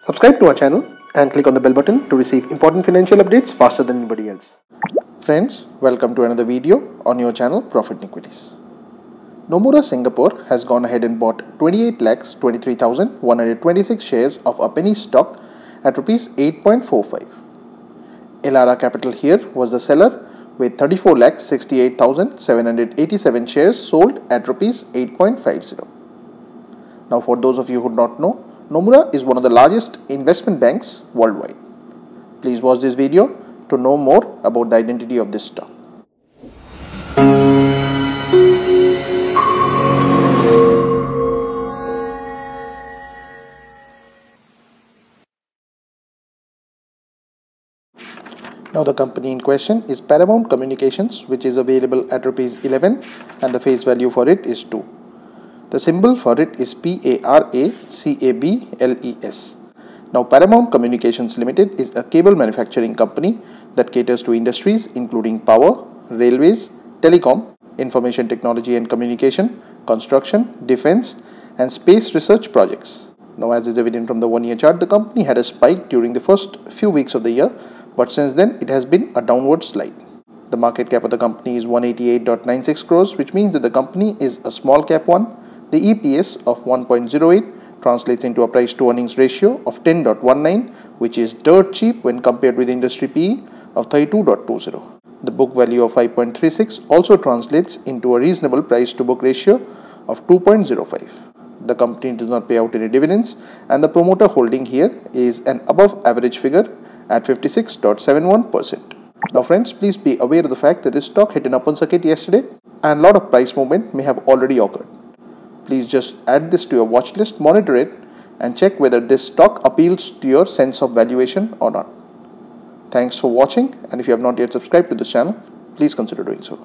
Subscribe to our channel and click on the bell button to receive important financial updates faster than anybody else. Friends, welcome to another video on your channel Profit in Equities. Nomura Singapore has gone ahead and bought 28,23,126 shares of a penny stock at Rs 8.45. Elara Capital here was the seller with 34,68,787 shares sold at Rs 8.50. Now, for those of you who do not know, Nomura is one of the largest investment banks worldwide. Please watch this video to know more about the identity of this stock. Now, the company in question is Paramount Communications, which is available at Rs 11 and the face value for it is 2. The symbol for it is PARACABLES. Now, Paramount Communications Limited is a cable manufacturing company that caters to industries including power, railways, telecom, information technology and communication, construction, defense, and space research projects. Now, as is evident from the 1-year chart, the company had a spike during the first few weeks of the year, but since then it has been a downward slide. The market cap of the company is 188.96 crores, which means that the company is a small cap one. The EPS of 1.08 translates into a price to earnings ratio of 10.19, which is dirt cheap when compared with industry PE of 32.20. The book value of 5.36 also translates into a reasonable price to book ratio of 2.05. The company does not pay out any dividends, and the promoter holding here is an above average figure at 56.71%. Now friends, please be aware of the fact that this stock hit an upward circuit yesterday and a lot of price movement may have already occurred. Please just add this to your watch list, monitor it, and check whether this stock appeals to your sense of valuation or not. Thanks for watching, and if you have not yet subscribed to this channel, please consider doing so.